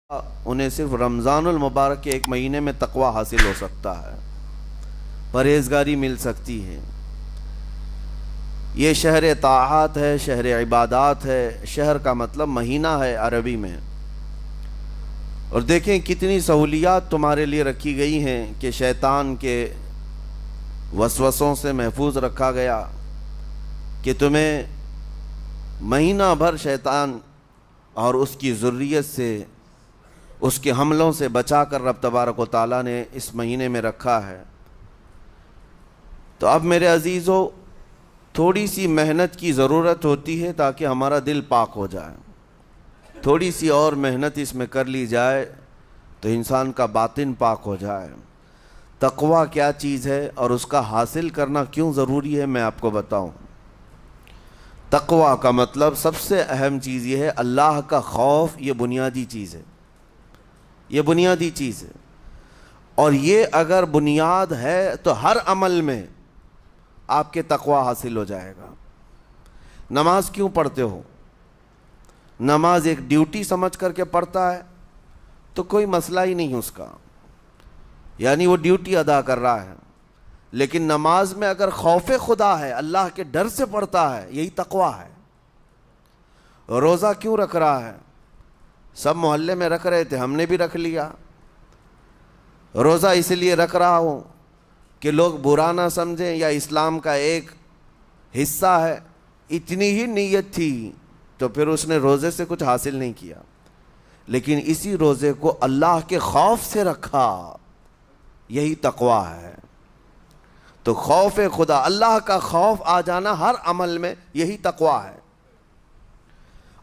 انہیں صرف رمضان المبارک کے ایک مہینے میں تقوی حاصل ہو سکتا ہے، پرہیزگاری مل سکتی ہے۔ یہ شہر طاعات ہے، شہر عبادات ہے، شہر کا مطلب مہینہ ہے عربی میں۔ اور دیکھیں کتنی سہولیات تمہارے لیے رکھی گئی ہیں کہ شیطان کے وسوسوں سے محفوظ رکھا گیا، کہ تمہیں مہینہ بھر شیطان اور اس کی ذریت سے، اس کے حملوں سے بچا کر رب تبارک و تعالیٰ نے اس مہینے میں رکھا ہے۔ تو اب میرے عزیزو، تھوڑی سی محنت کی ضرورت ہوتی ہے تاکہ ہمارا دل پاک ہو جائے۔ تھوڑی سی اور محنت اس میں کر لی جائے تو انسان کا باطن پاک ہو جائے۔ تقوی کیا چیز ہے اور اس کا حاصل کرنا کیوں ضروری ہے، میں آپ کو بتاؤں۔ تقوی کا مطلب سب سے اہم چیز یہ ہے، اللہ کا خوف۔ یہ بنیادی چیز ہے، یہ بنیادی چیز ہے، اور یہ اگر بنیاد ہے تو ہر عمل میں آپ کے تقوی حاصل ہو جائے گا۔ نماز کیوں پڑھتے ہو؟ نماز ایک ڈیوٹی سمجھ کر کے پڑھتا ہے تو کوئی مسئلہ ہی نہیں اس کا، یعنی وہ ڈیوٹی ادا کر رہا ہے۔ لیکن نماز میں اگر خوف خدا ہے، اللہ کے ڈر سے پڑھتا ہے، یہی تقوی ہے۔ روزہ کیوں رکھ رہا ہے؟ سب محلے میں رکھ رہے تھے، ہم نے بھی رکھ لیا۔ روزہ اس لیے رکھ رہا ہوں کہ لوگ برا نہ سمجھیں، یا اسلام کا ایک حصہ ہے۔ اتنی ہی نیت تھی تو پھر اس نے روزے سے کچھ حاصل نہیں کیا، لیکن اسی روزے کو اللہ کے خوف سے رکھا، یہی تقوی ہے۔ تو خوف خدا، اللہ کا خوف آ جانا ہر عمل میں، یہی تقوی ہے۔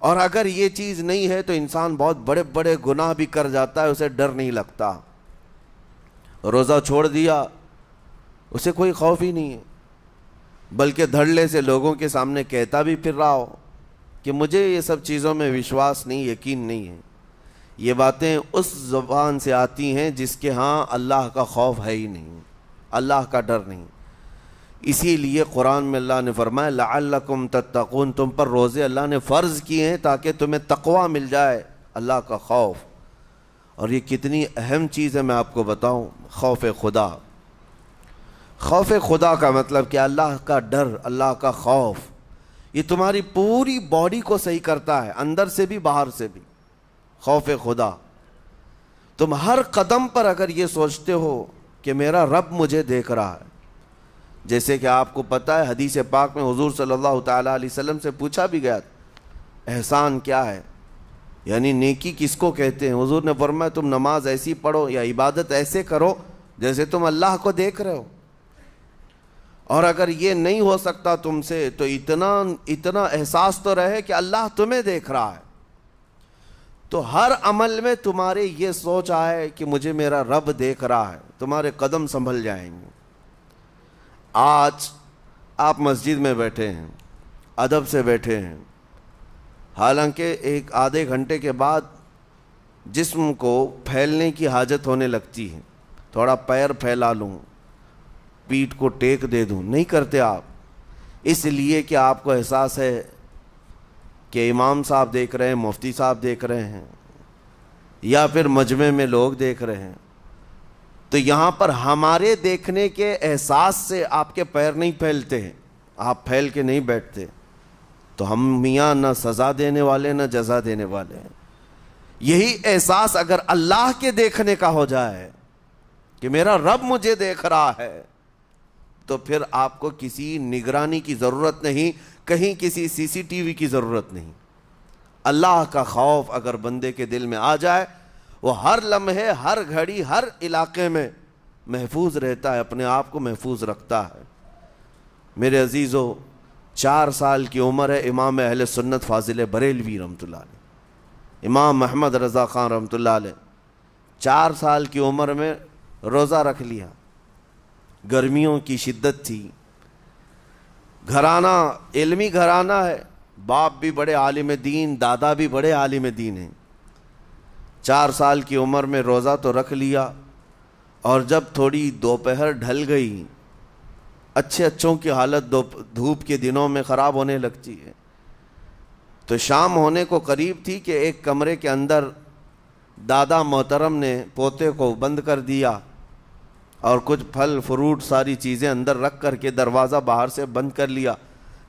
اور اگر یہ چیز نہیں ہے تو انسان بہت بڑے بڑے گناہ بھی کر جاتا ہے، اسے ڈر نہیں لگتا۔ روزہ چھوڑ دیا، اسے کوئی خوف ہی نہیں ہے، بلکہ دھڑلے سے لوگوں کے سامنے کہتا بھی پھر رہا ہو کہ مجھے یہ سب چیزوں میں وشواس نہیں، یقین نہیں ہے۔ یہ باتیں اس زبان سے آتی ہیں جس کے ہاں اللہ کا خوف ہے ہی نہیں، اللہ کا ڈر نہیں۔ اسی لیے قرآن میں اللہ نے فرمایا لعلکم تتقون، تم پر روزے اللہ نے فرض کیے ہیں تاکہ تمہیں تقوی مل جائے، اللہ کا خوف۔ اور یہ کتنی اہم چیز ہے میں آپ کو بتاؤں، خوف خدا۔ خوف خدا کا مطلب کہ اللہ کا ڈر، اللہ کا خوف، یہ تمہاری پوری باڈی کو صحیح کرتا ہے، اندر سے بھی باہر سے بھی۔ خوف خدا، تم ہر قدم پر اگر یہ سوچتے ہو کہ میرا رب مجھے دیکھ رہا ہے۔ جیسے کہ آپ کو پتہ ہے حدیث پاک میں حضور صلی اللہ تعالیٰ علیہ وسلم سے پوچھا بھی گیا، احسان کیا ہے، یعنی نیکی کس کو کہتے ہیں؟ حضور نے فرمایا تم نماز ایسی پڑھو یا عبادت ایسے کرو جیسے تم اللہ کو دیکھ رہے ہو۔ اور اگر یہ نہیں ہو سکتا تم سے تو اتنا احساس تو رہے کہ اللہ تمہیں دیکھ رہا ہے۔ تو ہر عمل میں تمہارے یہ سوچ آئے کہ مجھے میرا رب دیکھ رہا ہے، تمہارے قدم سنبھل جائیں گے۔ آج آپ مسجد میں بیٹھے ہیں، ادب سے بیٹھے ہیں، حالانکہ ایک آدھے گھنٹے کے بعد جسم کو پھیلنے کی حاجت ہونے لگتی ہے، تھوڑا پیر پھیلا لوں، پیٹھ کو ٹیک دے دوں، نہیں کرتے آپ، اس لیے کہ آپ کو احساس ہے کہ امام صاحب دیکھ رہے ہیں، مفتی صاحب دیکھ رہے ہیں، یا پھر مجمع میں لوگ دیکھ رہے ہیں۔ تو یہاں پر ہمارے دیکھنے کے احساس سے آپ کے پیر نہیں پھیلتے ہیں، آپ پھیل کے نہیں بیٹھتے۔ تو ہم میاں نہ سزا دینے والے نہ جزا دینے والے ہیں۔ یہی احساس اگر اللہ کے دیکھنے کا ہو جائے کہ میرا رب مجھے دیکھ رہا ہے، تو پھر آپ کو کسی نگرانی کی ضرورت نہیں، کہیں کسی سی سی ٹی وی کی ضرورت نہیں۔ اللہ کا خوف اگر بندے کے دل میں آ جائے، وہ ہر لمحے، ہر گھڑی، ہر علاقے میں محفوظ رہتا ہے، اپنے آپ کو محفوظ رکھتا ہے۔ میرے عزیزو، 4 سال کی عمر ہے امام اہل سنت فاضل بریلوی رحمۃ اللہ علیہ، امام محمد رضا خان رحمۃ اللہ علیہ، 4 سال کی عمر میں روزہ رکھ لیا۔ گرمیوں کی شدت تھی، گھرانہ علمی گھرانہ ہے، باپ بھی بڑے عالم دین، دادا بھی بڑے عالم دین ہیں۔ 4 سال کی عمر میں روزہ تو رکھ لیا، اور جب تھوڑی دوپہر ڈھل گئی، اچھوں کی حالت دھوپ کے دنوں میں خراب ہونے لگتی ہے، تو شام ہونے کو قریب تھی کہ ایک کمرے کے اندر دادا محترم نے پوتے کو بند کر دیا اور کچھ پھل فروٹ ساری چیزیں اندر رکھ کر کے دروازہ باہر سے بند کر لیا.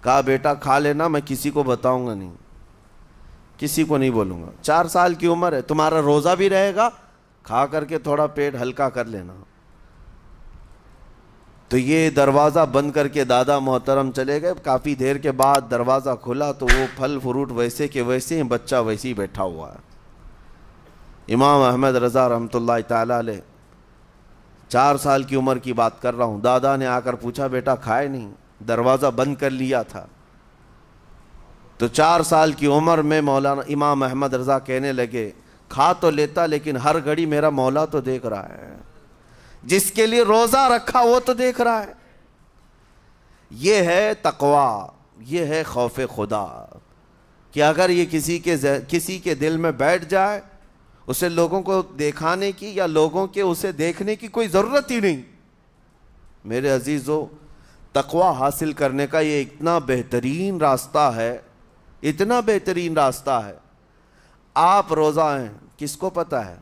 کہا بیٹا کھا لینا, میں کسی کو بتاؤں گا نہیں, کسی کو نہیں بولوں گا. 4 سال کی عمر ہے, تمہارا روزہ بھی رہے گا, کھا کر کے تھوڑا پیٹ ہلکا کر لینا. تو یہ دروازہ بند کر کے دادا محترم چلے گئے. کافی دیر کے بعد دروازہ کھلا تو وہ پھل فروٹ ویسے کے ویسے ہیں, بچہ ویسے ہی بیٹھا ہوا ہے. امام احمد رضا رحمۃ اللہ تعالیٰ علیہ, 4 سال کی عمر کی بات کر رہا ہوں. دادا نے آ کر پوچھا بیٹا کھائے نہیں, دروازہ بند کر لیا تھا. تو 4 سال کی عمر میں مولانا امام احمد رضا کہنے لگے کھا تو لیتا لیکن ہر گھڑی میرا مولا تو دیکھ رہا ہے, جس کے لیے روزہ رکھا وہ تو دیکھ رہا ہے. یہ ہے تقویٰ, یہ ہے خوف خدا, کہ اگر یہ کسی کے دل میں بیٹھ جائے, اسے لوگوں کو دکھانے کی یا لوگوں کے اسے دیکھنے کی کوئی ضرورت ہی نہیں. میرے عزیزو, تقویٰ حاصل کرنے کا یہ اتنا بہترین راستہ ہے, اتنا بہترین راستہ ہے. آپ روزہ ہیں, کس کو پتہ ہے؟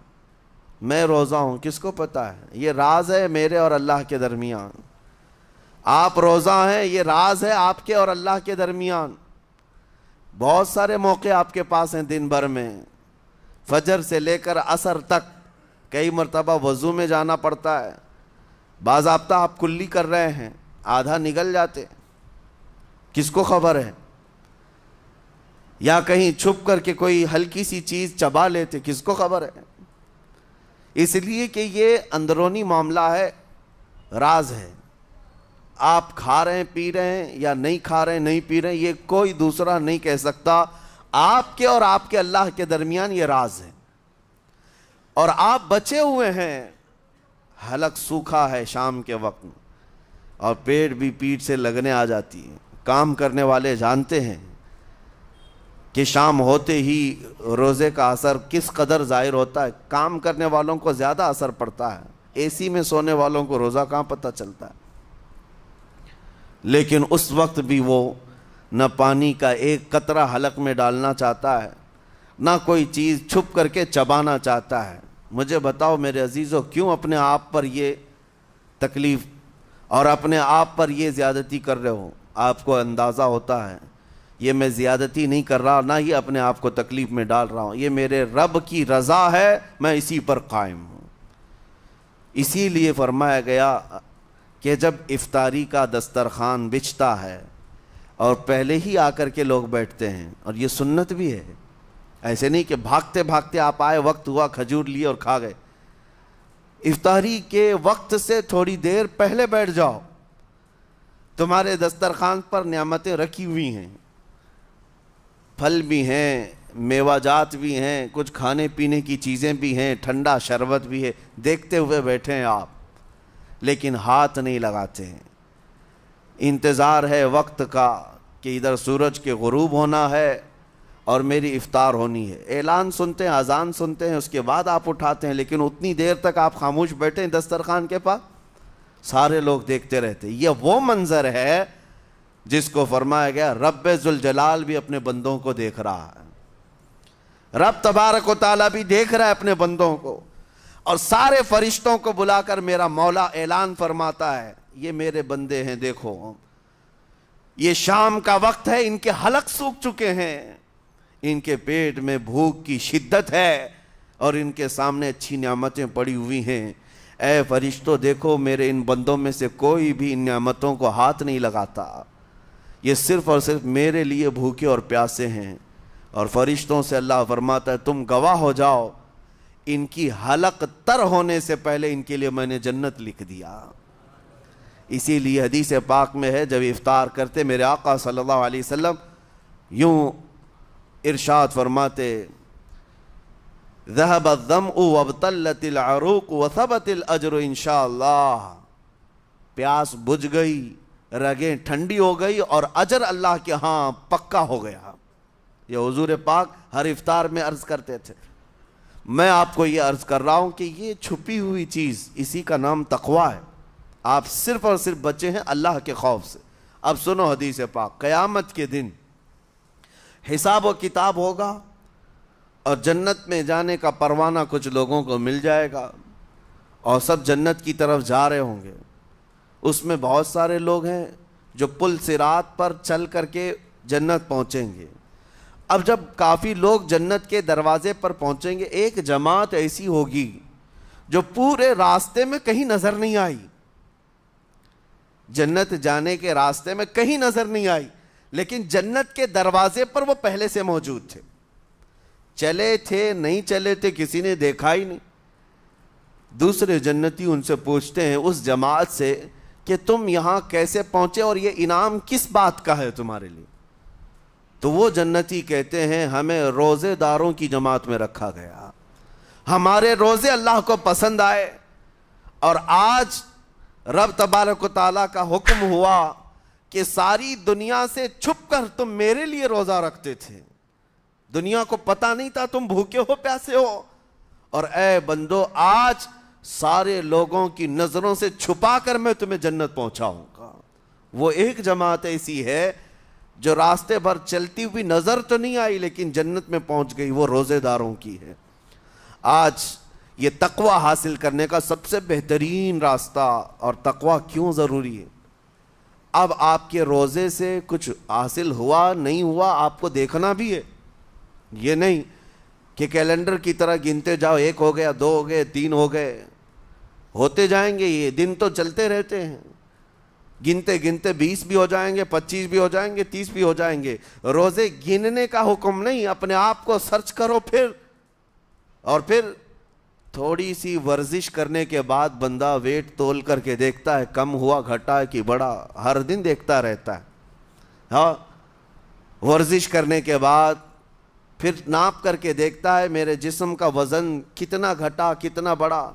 میں روزہ ہوں, کس کو پتہ ہے؟ یہ راز ہے میرے اور اللہ کے درمیان. آپ روزہ ہیں, یہ راز ہے آپ کے اور اللہ کے درمیان. بہت سارے موقع آپ کے پاس ہیں دن بھر میں, فجر سے لے کر عصر تک. کئی مرتبہ وضو میں جانا پڑتا ہے, باضابطہ آپ کلی کر رہے ہیں, آدھا نگل جاتے, کس کو خبر ہے؟ یا کہیں چھپ کر کے کوئی ہلکی سی چیز چبا لیتے, کس کو خبر ہے؟ اس لیے کہ یہ اندرونی معاملہ ہے, راز ہے. آپ کھا رہے ہیں پی رہے ہیں یا نہیں کھا رہے ہیں نہیں پی رہے ہیں, یہ کوئی دوسرا نہیں کہہ سکتا. آپ کے اور آپ کے اللہ کے درمیان یہ راز ہے. اور آپ بچے ہوئے ہیں, حلق سوکھا ہے شام کے وقت اور پیٹ بھی پیٹ سے لگنے آ جاتی ہے. کام کرنے والے جانتے ہیں کہ شام ہوتے ہی روزے کا اثر کس قدر ظاہر ہوتا ہے. کام کرنے والوں کو زیادہ اثر پڑتا ہے, اے سی میں سونے والوں کو روزہ کہاں پتہ چلتا ہے. لیکن اس وقت بھی وہ نہ پانی کا ایک قطرہ حلق میں ڈالنا چاہتا ہے, نہ کوئی چیز چھپ کر کے چبانا چاہتا ہے. مجھے بتاؤ میرے عزیزو, کیوں اپنے آپ پر یہ تکلیف اور اپنے آپ پر یہ زیادتی کر رہے ہو؟ آپ کو اندازہ ہوتا ہے یہ میں زیادتی نہیں کر رہا, نہ ہی اپنے آپ کو تکلیف میں ڈال رہا ہوں, یہ میرے رب کی رضا ہے, میں اسی پر قائم ہوں. اسی لیے فرمایا گیا کہ جب افطاری کا دسترخوان بچھتا ہے اور پہلے ہی آ کر کے لوگ بیٹھتے ہیں, اور یہ سنت بھی ہے, ایسے نہیں کہ بھاگتے بھاگتے آپ آئے, وقت ہوا کھجور لیے اور کھا گئے. افطاری کے وقت سے تھوڑی دیر پہلے بیٹھ جاؤ. تمہارے دسترخوان پر نعمتیں رکھی ہوئی ہیں, پھل بھی ہیں, میوہ جات بھی ہیں, کچھ کھانے پینے کی چیزیں بھی ہیں, ٹھنڈا شربت بھی ہے, دیکھتے ہوئے بیٹھے ہیں آپ, لیکن ہاتھ نہیں لگاتے ہیں. انتظار ہے وقت کا کہ ادھر سورج کے غروب ہونا ہے اور میری افطار ہونی ہے. اعلان سنتے ہیں, اذان سنتے ہیں, اس کے بعد آپ اٹھاتے ہیں, لیکن اتنی دیر تک آپ خاموش بیٹھے ہیں دسترخوان کے پاس, سارے لوگ دیکھتے رہتے. یہ وہ منظر ہے جس کو فرمایا گیا رب ذوالجلال بھی اپنے بندوں کو دیکھ رہا ہے, رب تبارک و تعالیٰ بھی دیکھ رہا ہے اپنے بندوں کو. اور سارے فرشتوں کو بلا کر میرا مولا اعلان فرماتا ہے یہ میرے بندے ہیں, دیکھو یہ شام کا وقت ہے, ان کے حلق سوکھ چکے ہیں, ان کے پیٹ میں بھوک کی شدت ہے اور ان کے سامنے اچھی نعمتیں پڑی ہوئی ہیں. اے فرشتوں دیکھو میرے ان بندوں میں سے کوئی بھی ان نعمتوں کو ہاتھ نہیں لگاتا, یہ صرف اور صرف میرے لیے بھوکے اور پیاسے ہیں. اور فرشتوں سے اللہ فرماتا ہے تم گواہ ہو جاؤ, ان کی حلق تر ہونے سے پہلے ان کے لیے میں نے جنت لکھ دیا. اسی لیے حدیث پاک میں ہے جب افطار کرتے میرے آقا صلی اللہ علیہ وسلم یوں ارشاد فرماتے ذهب الظمأ وابتلت العروق وثبت الاجر انشاءاللہ. پیاس بجھ گئی, رگیں ٹھنڈی ہو گئی اور اجر اللہ کے ہاں پکا ہو گیا. یہ حضور پاک ہر افطار میں عرض کرتے تھے. میں آپ کو یہ عرض کر رہا ہوں کہ یہ چھپی ہوئی چیز, اسی کا نام تقویٰ ہے. آپ صرف اور صرف بچے ہیں اللہ کے خوف سے. اب سنو حدیث پاک, قیامت کے دن حساب و کتاب ہوگا اور جنت میں جانے کا پروانہ کچھ لوگوں کو مل جائے گا اور سب جنت کی طرف جا رہے ہوں گے۔ اس میں بہت سارے لوگ ہیں جو پل صراط پر چل کر کے جنت پہنچیں گے۔ اب جب کافی لوگ جنت کے دروازے پر پہنچیں گے، ایک جماعت ایسی ہوگی جو پورے راستے میں کہیں نظر نہیں آئی، جنت جانے کے راستے میں کہیں نظر نہیں آئی، لیکن جنت کے دروازے پر وہ پہلے سے موجود تھے، چلے تھے نہیں چلے تھے کسی نے دیکھا ہی نہیں۔ دوسرے جنتی ان سے پوچھتے ہیں اس جماعت سے کہ تم یہاں کیسے پہنچے اور یہ انعام کس بات کا ہے تمہارے لیے؟ تو وہ جنتی کہتے ہیں ہمیں روزے داروں کی جماعت میں رکھا گیا، ہمارے روزے اللہ کو پسند آئے، اور آج رب تبارک و تعالیٰ کا حکم ہوا کہ ساری دنیا سے چھپ کر تم میرے لیے روزہ رکھتے تھے، دنیا کو پتہ نہیں تھا تم بھوکے ہو پیاسے ہو، اور اے بندو آج سارے لوگوں کی نظروں سے چھپا کر میں تمہیں جنت پہنچاؤں گا۔ وہ ایک جماعت ایسی ہے جو راستے بھر چلتی ہوئی نظر تو نہیں آئی لیکن جنت میں پہنچ گئی، وہ روزے داروں کی ہے۔ آج یہ تقوی حاصل کرنے کا سب سے بہترین راستہ، اور تقوی کیوں ضروری ہے؟ اب آپ کے روزے سے کچھ حاصل ہوا نہیں ہوا آپ کو دیکھنا بھی ہے، یہ نہیں کہ کیلنڈر کی طرح گنتے جاؤ، 1 ہو گیا، 2 ہو گئے، 3 ہو گئے، ہوتے جائیں گے، یہ دن تو چلتے رہتے ہیں، گنتے گنتے 20 بھی ہو جائیں گے، 25 بھی ہو جائیں گے، 30 بھی ہو جائیں گے۔ روزے گننے کا حکم نہیں، اپنے آپ کو سرچ کرو پھر تھوڑی سی ورزش کرنے کے بعد بندہ ویٹ تول کر کے دیکھتا ہے کم ہوا گھٹا ہے کہ بڑا، ہر دن دیکھتا رہتا ہے۔ ہاں، ورزش کرنے کے بعد پھر ناپ کر کے دیکھتا ہے میرے جسم کا وزن کتنا گھٹا کتنا بڑا۔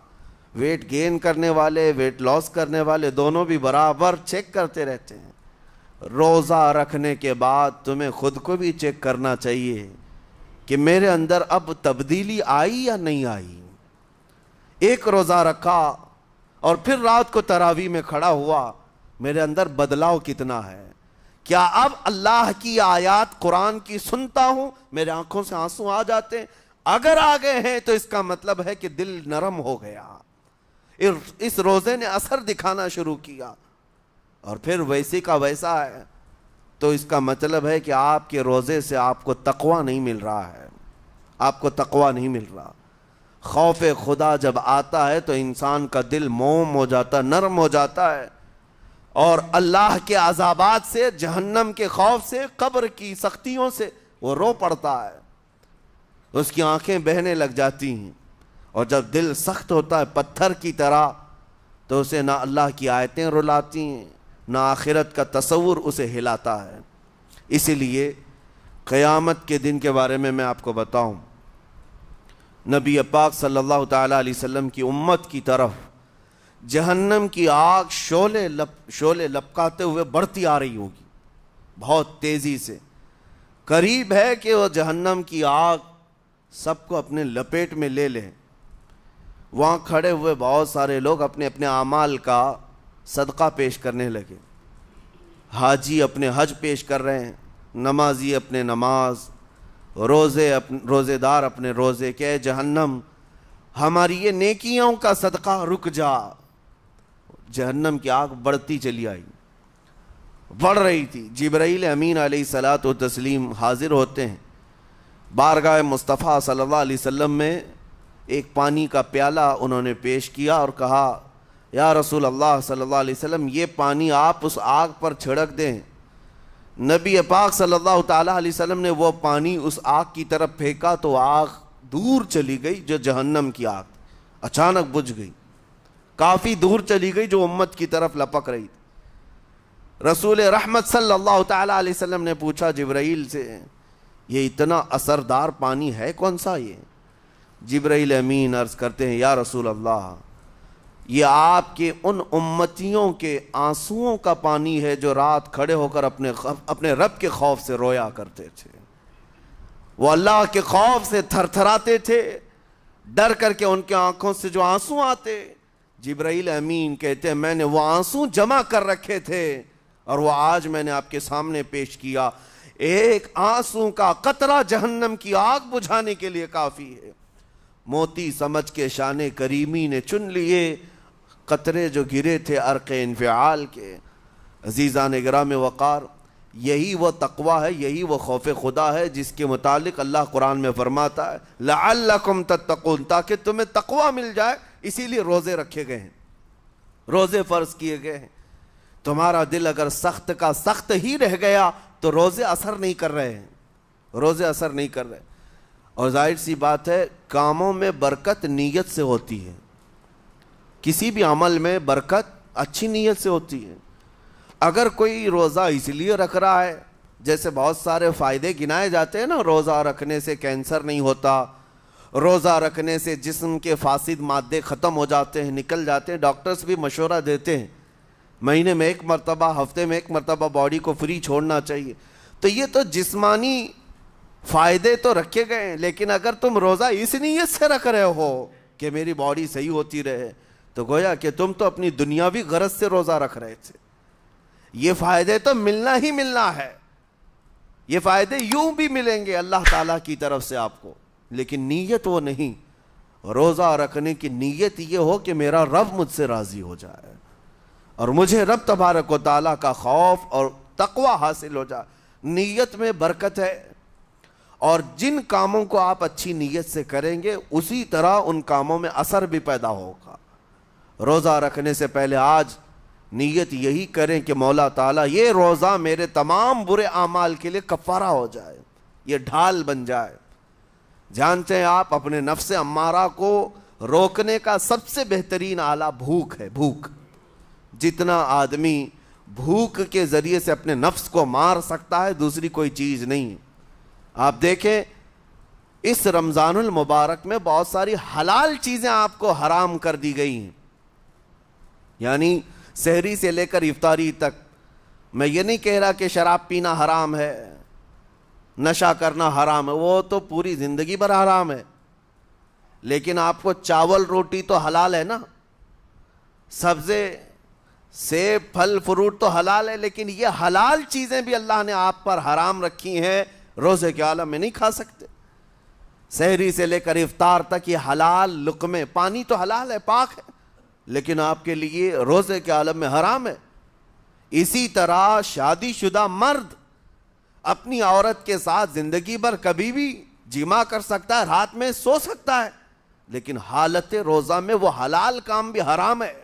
ویٹ گین کرنے والے ویٹ لاس کرنے والے دونوں بھی برابر چیک کرتے رہتے ہیں۔ روزہ رکھنے کے بعد تمہیں خود کو بھی چیک کرنا چاہیے کہ میرے اندر اب تبدیلی آئی یا نہیں آئی۔ ایک روزہ رکھا اور پھر رات کو تراویح میں کھڑا ہوا، میرے اندر بدلاؤ کتنا ہے؟ کیا اب اللہ کی آیات قرآن کی سنتا ہوں میرے آنکھوں سے آنسو آ جاتے ہیں؟ اگر آ گئے ہیں تو اس کا مطلب ہے کہ دل نرم ہو گیا، اس روزے نے اثر دکھانا شروع کیا، اور پھر ویسی کا ویسا ہے، تو اس کا مطلب ہے کہ آپ کے روزے سے آپ کو تقوی نہیں مل رہا ہے، آپ کو تقوی نہیں مل رہا۔ خوف خدا جب آتا ہے تو انسان کا دل موم ہو جاتا، نرم ہو جاتا ہے، اور اللہ کے عذابات سے، جہنم کے خوف سے، قبر کی سختیوں سے وہ رو پڑتا ہے، اس کی آنکھیں بہنے لگ جاتی ہیں، اور جب دل سخت ہوتا ہے پتھر کی طرح تو اسے نہ اللہ کی آیتیں رلاتی ہیں نہ آخرت کا تصور اسے ہلاتا ہے۔ اسی لیے قیامت کے دن کے بارے میں آپ کو بتاؤں، نبی پاک صلی اللہ تعالیٰ علیہ وسلم کی امت کی طرف جہنم کی آگ شعلے لپکاتے ہوئے بڑھتی آ رہی ہوگی بہت تیزی سے، قریب ہے کہ وہ جہنم کی آگ سب کو اپنے لپیٹ میں لے لیں۔ وہاں کھڑے ہوئے بہت سارے لوگ اپنے اپنے اعمال کا صدقہ پیش کرنے لگے، حاجی اپنے حج پیش کر رہے ہیں، نمازی اپنے نماز، روزے دار اپنے روزے، کہ جہنم ہماری یہ نیکیوں کا صدقہ رک جا۔ جہنم کی آگ بڑھتی چلی آئی، بڑھ رہی تھی۔ جبرائیل امین علیہ الصلاۃ والتسلیم حاضر ہوتے ہیں بارگاہ مصطفیٰ صلی اللہ علیہ وسلم میں، ایک پانی کا پیالہ انہوں نے پیش کیا اور کہا یا رسول اللہ صلی اللہ علیہ وسلم یہ پانی آپ اس آگ پر چھڑک دیں۔ نبی پاک صلی اللہ تعالیٰ علیہ وسلم نے وہ پانی اس آگ کی طرف پھینکا تو آگ دور چلی گئی، جو جہنم کی آگ اچانک بجھ گئی، کافی دور چلی گئی جو امت کی طرف لپک رہی تھی۔ رسول رحمت صلی اللہ تعالیٰ علیہ وسلم نے پوچھا جبرائیل سے یہ اتنا اثردار پانی ہے کون سا؟ یہ جبرائیل امین عرض کرتے ہیں یا رسول اللہ یہ آپ کے ان امتیوں کے آنسوؤں کا پانی ہے جو رات کھڑے ہو کر اپنے رب کے خوف سے رویا کرتے تھے، وہ اللہ کے خوف سے تھر تھراتے تھے، ڈر کر کے ان کے آنکھوں سے جو آنسو آتے۔ جبرائیل امین کہتے ہیں میں نے وہ آنسو جمع کر رکھے تھے اور وہ آج میں نے آپ کے سامنے پیش کیا۔ ایک آنسو کا قطرہ جہنم کی آگ بجھانے کے لیے کافی ہے۔ موتی سمجھ کے شان کریمی نے چن لیے قطرے جو گرے تھے عرق انفعال کے۔ عزیزان گرام وقار، یہی وہ تقوی ہے، یہی وہ خوف خدا ہے جس کے متعلق اللہ قرآن میں فرماتا ہے لعلکم تتقون، تاکہ تمہیں تقوی مل جائے، اسی لیے روزے رکھے گئے ہیں، روزے فرض کیے گئے ہیں۔ تمہارا دل اگر سخت کا سخت ہی رہ گیا تو روزے اثر نہیں کر رہے ہیں، روزے اثر نہیں کر رہے۔ اور ظاہر سی بات ہے کاموں میں برکت نیت سے ہوتی ہے، کسی بھی عمل میں برکت اچھی نیت سے ہوتی ہے۔ اگر کوئی روزہ اس لیے رکھ رہا ہے، جیسے بہت سارے فائدے گنائے جاتے ہیں نا، روزہ رکھنے سے کینسر نہیں ہوتا، روزہ رکھنے سے جسم کے فاسد مادے ختم ہو جاتے ہیں، نکل جاتے ہیں، ڈاکٹرز بھی مشورہ دیتے ہیں مہینے میں ایک مرتبہ، ہفتے میں ایک مرتبہ باڈی کو فری چھوڑنا چاہیے۔ تو یہ تو جسمانی فائدے تو رکھے گئے ہیں، لیکن اگر تم روزہ اس نیت سے رکھ رہے ہو کہ میری باڈی صحیح ہوتی رہے، تو گویا کہ تم تو اپنی دنیاوی غرض سے روزہ رکھ رہے تھے۔ یہ فائدے تو ملنا ہی ملنا ہے، یہ فائدے یوں بھی ملیں گے اللہ تعالیٰ کی طرف سے آپ کو، لیکن نیت وہ نہیں۔ روزہ رکھنے کی نیت یہ ہو کہ میرا رب مجھ سے راضی ہو جائے اور مجھے رب تبارک و تعالیٰ کا خوف اور تقوی حاصل ہو جائے۔ نیت میں برکت ہے، اور جن کاموں کو آپ اچھی نیت سے کریں گے اسی طرح ان کاموں میں اثر بھی پیدا ہوگا۔ روزہ رکھنے سے پہلے آج نیت یہی کریں کہ مولا تعالیٰ یہ روزہ میرے تمام برے اعمال کے لیے کفارہ ہو جائے، یہ ڈھال بن جائے۔ جانتے ہیں آپ اپنے نفس امارہ کو روکنے کا سب سے بہترین آلہ بھوک ہے، بھوک۔ جتنا آدمی بھوک کے ذریعے سے اپنے نفس کو مار سکتا ہے دوسری کوئی چیز نہیں۔ آپ دیکھیں اس رمضان المبارک میں بہت ساری حلال چیزیں آپ کو حرام کر دی گئی ہیں، یعنی سحری سے لے کر افطاری تک۔ میں یہ نہیں کہہ رہا کہ شراب پینا حرام ہے، نشہ کرنا حرام ہے، وہ تو پوری زندگی بھر حرام ہے، لیکن آپ کو چاول روٹی تو حلال ہے نا، سبزے سیب پھل فروٹ تو حلال ہے، لیکن یہ حلال چیزیں بھی اللہ نے آپ پر حرام رکھی ہیں، روزے کے عالم میں نہیں کھا سکتے۔ سحری سے لے کر افطار تک یہ حلال لقمے، پانی تو حلال ہے، پاک ہے، لیکن آپ کے لیے روزے کے عالم میں حرام ہے۔ اسی طرح شادی شدہ مرد اپنی عورت کے ساتھ زندگی بھر کبھی بھی جمع کر سکتا ہے، رات میں سو سکتا ہے، لیکن حالت روزہ میں وہ حلال کام بھی حرام ہے،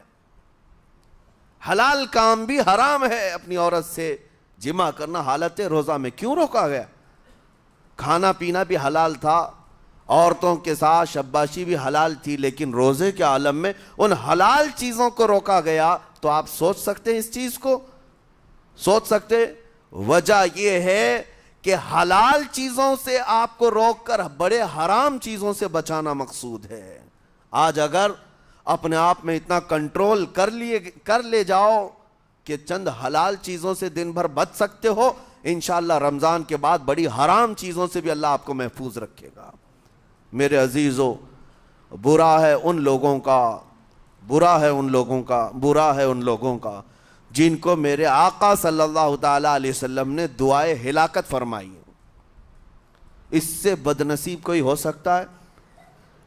حلال کام بھی حرام ہے۔ اپنی عورت سے جمع کرنا حالت روزہ میں کیوں روکا گیا؟ کھانا پینا بھی حلال تھا، عورتوں کے ساتھ شباشی بھی حلال تھی، لیکن روزے کے عالم میں ان حلال چیزوں کو روکا گیا۔ تو آپ سوچ سکتے ہیں اس چیز کو، سوچ سکتے؟ وجہ یہ ہے کہ حلال چیزوں سے آپ کو روک کر بڑے حرام چیزوں سے بچانا مقصود ہے۔ آج اگر اپنے آپ میں اتنا کنٹرول کر لے جاؤ کہ چند حلال چیزوں سے دن بھر بچ سکتے ہو، انشاءاللہ رمضان کے بعد بڑی حرام چیزوں سے بھی اللہ آپ کو محفوظ رکھے گا۔ میرے عزیزو، برا ہے ان لوگوں کا جن کو میرے آقا صلی اللہ تعالیٰ علیہ وسلم نے دعائے ہلاکت فرمائی ہے۔ اس سے بدنصیب کوئی ہو سکتا ہے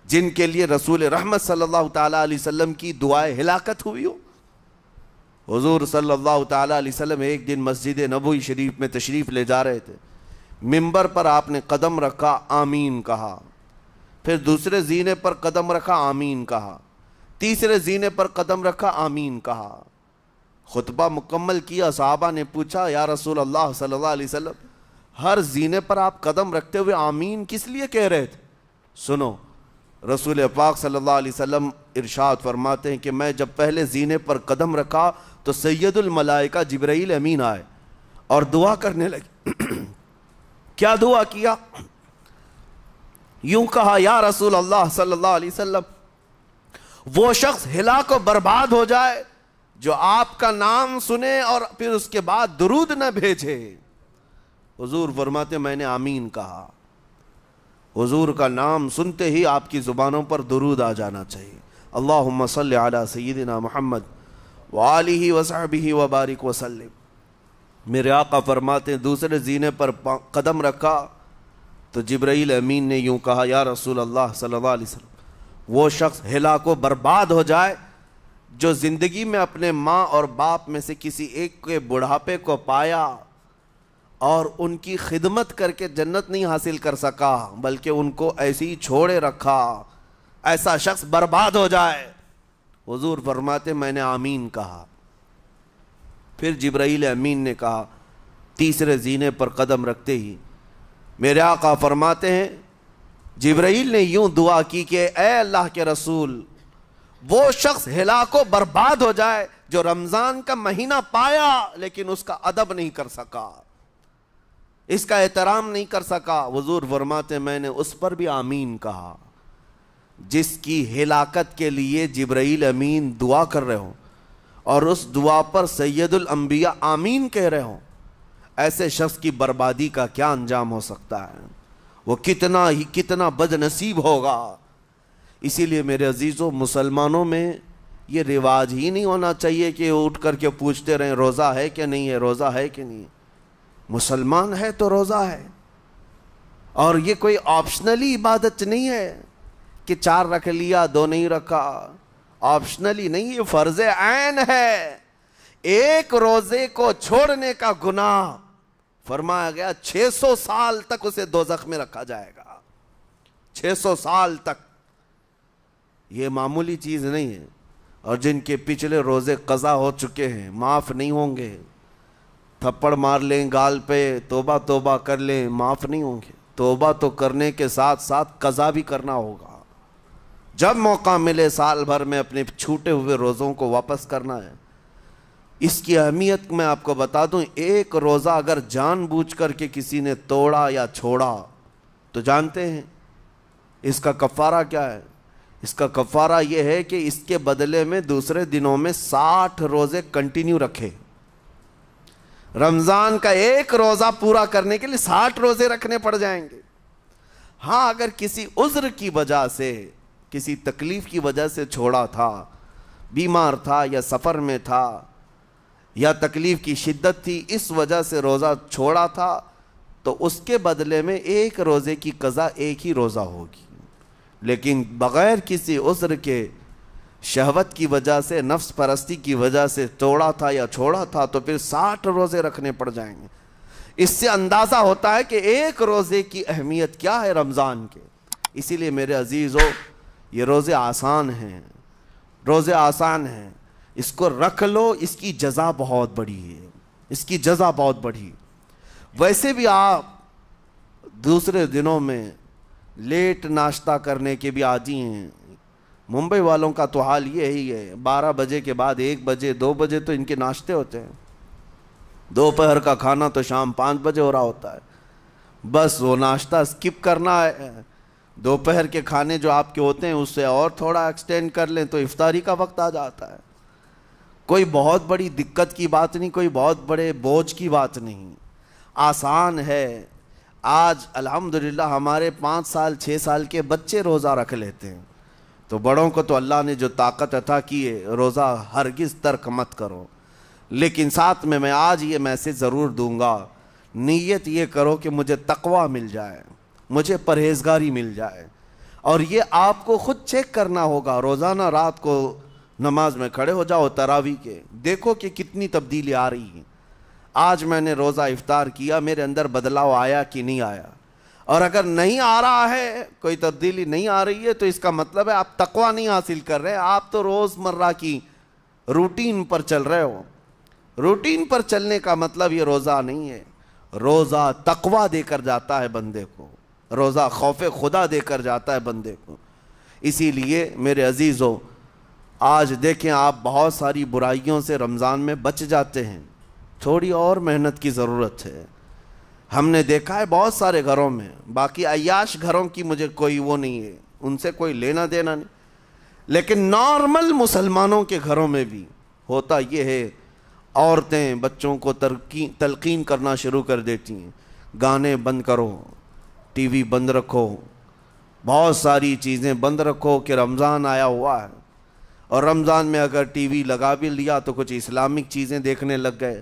جن کے لیے رسول رحمت صلی اللہ تعالیٰ علیہ وسلم کی دعائے ہلاکت ہوئی ہو؟ حضور صلی اللہ تعالیٰ علیہ وسلم ایک دن مسجد نبوی شریف میں تشریف لے جا رہے تھے، منبر پر آپ نے قدم رکھا، آمین کہا، پھر دوسرے زینے پر قدم رکھا، آمین کہا، تیسرے زینے پر قدم رکھا، آمین کہا۔ خطبہ مکمل کیا، صحابہ نے پوچھا یا رسول اللہ صلی اللہ علیہ وسلم ہر زینے پر آپ قدم رکھتے ہوئے آمین کس لیے کہہ رہے تھے؟ سنو، رسول پاک صلی اللہ علیہ وسلم ارشاد فرماتے ہیں کہ میں جب پہلے زینے پر قدم رکھا تو سید الملائکہ جبرائیل امین آئے اور دعا کرنے لگے۔ کیا دعا کیا؟ یوں کہا، یا رسول اللہ صلی اللہ علیہ وسلم وہ شخص ہلاک و برباد ہو جائے جو آپ کا نام سنے اور پھر اس کے بعد درود نہ بھیجے۔ حضور فرماتے میں نے آمین کہا۔ حضور کا نام سنتے ہی آپ کی زبانوں پر درود آ جانا چاہیے۔ اللہم صلی علی سیدنا محمد وآلہ وصحبہ وبارک وسلم۔ میرے آقا فرماتے ہیں دوسرے زینے پر قدم رکھا تو جبرائیل امین نے یوں کہا یا رسول اللہ صلی اللہ علیہ وسلم وہ شخص ہلاک و برباد ہو جائے جو زندگی میں اپنے ماں اور باپ میں سے کسی ایک کے بڑھاپے کو پایا اور ان کی خدمت کر کے جنت نہیں حاصل کر سکا بلکہ ان کو ایسے ہی چھوڑے رکھا، ایسا شخص برباد ہو جائے۔ حضور فرماتے میں نے آمین کہا۔ پھر جبرائیل امین نے کہا تیسرے زینے پر قدم رکھتے ہی میرے آقا فرماتے ہیں جبرائیل نے یوں دعا کی کہ اے اللہ کے رسول وہ شخص ہلاک و برباد ہو جائے جو رمضان کا مہینہ پایا لیکن اس کا ادب نہیں کر سکا، اس کا احترام نہیں کر سکا۔ حضور فرماتے میں نے اس پر بھی آمین کہا۔ جس کی ہلاکت کے لیے جبرائیل امین دعا کر رہے ہوں اور اس دعا پر سید الانبیاء آمین کہہ رہے ہوں، ایسے شخص کی بربادی کا کیا انجام ہو سکتا ہے؟ وہ کتنا بد نصیب ہوگا۔ اسی لیے میرے عزیزوں مسلمانوں میں یہ رواج ہی نہیں ہونا چاہیے کہ اٹھ کر کے پوچھتے رہیں روزہ ہے کہ نہیں ہے، روزہ ہے کہ نہیں ہے۔ مسلمان ہے تو روزہ ہے، اور یہ کوئی آپشنلی عبادت نہیں ہے کہ 4 رکھ لیا 2 نہیں رکھا، آپشنلی نہیں، یہ فرض عین ہے۔ ایک روزے کو چھوڑنے کا گناہ فرمایا گیا 600 سال تک اسے دوزخ میں رکھا جائے گا، 600 سال تک۔ یہ معمولی چیز نہیں ہے، اور جن کے پچھلے روزے قضا ہو چکے ہیں معاف نہیں ہوں گے۔ تھپڑ مار لیں گال پہ، توبہ توبہ کر لیں، معاف نہیں ہوں گے۔ توبہ تو کرنے کے ساتھ ساتھ قضا بھی کرنا ہوگا۔ جب موقع ملے سال بھر میں اپنے چھوٹے ہوئے روزوں کو واپس کرنا ہے۔ اس کی اہمیت میں آپ کو بتا دوں، ایک روزہ اگر جان بوجھ کر کے کسی نے توڑا یا چھوڑا تو جانتے ہیں اس کا کفارہ کیا ہے؟ اس کا کفارہ یہ ہے کہ اس کے بدلے میں دوسرے دنوں میں 60 روزے کنٹینیو رکھے۔ رمضان کا ایک روزہ پورا کرنے کے لیے 60 روزے رکھنے پڑ جائیں گے۔ ہاں اگر کسی عذر کی وجہ سے، کسی تکلیف کی وجہ سے چھوڑا تھا، بیمار تھا یا سفر میں تھا یا تکلیف کی شدت تھی، اس وجہ سے روزہ چھوڑا تھا، تو اس کے بدلے میں ایک روزے کی قضا ایک ہی روزہ ہوگی۔ لیکن بغیر کسی عذر کے، شہوت کی وجہ سے، نفس پرستی کی وجہ سے توڑا تھا یا چھوڑا تھا تو پھر 60 روزے رکھنے پڑ جائیں گے۔ اس سے اندازہ ہوتا ہے کہ ایک روزے کی اہمیت کیا ہے رمضان کے۔ اسی لیے میرے عزیزو یہ روزے آسان ہیں، روزے آسان ہیں، اس کو رکھ لو، اس کی جزا بہت بڑی ہے، اس کی جزا بہت بڑی۔ ویسے بھی آپ دوسرے دنوں میں لیٹ ناشتہ کرنے کے بھی عادی ہیں۔ ممبئی والوں کا تو حال یہ ہی ہے، 12 بجے کے بعد 1 بجے 2 بجے تو ان کے ناشتے ہوتے ہیں، دوپہر کا کھانا تو شام 5 بجے ہو رہا ہوتا ہے۔ بس وہ ناشتہ سکپ کرنا ہے، دوپہر کے کھانے جو آپ کے ہوتے ہیں اس سے اور تھوڑا ایکسٹینڈ کر لیں تو افطاری کا وقت آ جاتا ہے۔ کوئی بہت بڑی دقت کی بات نہیں، کوئی بہت بڑے بوجھ کی بات نہیں، آسان ہے۔ آج الحمدللہ ہمارے 5 سال 6 سال کے بچے روزہ رکھ لیتے ہیں، تو بڑوں کو تو اللہ نے جو طاقت عطا کی ہے، روزہ ہرگز ترک مت کرو۔ لیکن ساتھ میں آج یہ میسج ضرور دوں گا، نیت یہ کرو کہ مجھے تقوی مل جائے، مجھے پرہیزگاری مل جائے، اور یہ آپ کو خود چیک کرنا ہوگا۔ روزانہ رات کو نماز میں کھڑے ہو جاؤ تراویح کے، دیکھو کہ کتنی تبدیلی آ رہی ہے۔ آج میں نے روزہ افطار کیا، میرے اندر بدلاؤ آیا کہ نہیں آیا؟ اور اگر نہیں آ رہا ہے، کوئی تبدیلی نہیں آ رہی ہے، تو اس کا مطلب ہے آپ تقوی نہیں حاصل کر رہے، آپ تو روز مرہ کی روٹین پر چل رہے ہو۔ روٹین پر چلنے کا مطلب یہ روزہ نہیں ہے۔ روزہ تقوی دے کر جاتا ہے بندے کو، روزہ خوف خدا دے کر جاتا ہے بندے کو۔ اسی لیے میرے عزیزو آج دیکھیں آپ بہت ساری برائیوں سے رمضان میں بچ جاتے ہیں، تھوڑی اور محنت کی ضرورت ہے۔ ہم نے دیکھا ہے بہت سارے گھروں میں، باقی عیاش گھروں کی مجھے کوئی وہ نہیں ہے، ان سے کوئی لینا دینا نہیں، لیکن نارمل مسلمانوں کے گھروں میں بھی ہوتا یہ ہے، عورتیں بچوں کو تلقین کرنا شروع کر دیتی ہیں، گانے بند کرو، ٹی وی بند رکھو، بہت ساری چیزیں بند رکھو کہ رمضان آیا ہوا ہے۔ اور رمضان میں اگر ٹی وی لگا بھی لیا تو کچھ اسلامک چیزیں دیکھنے لگ گئے،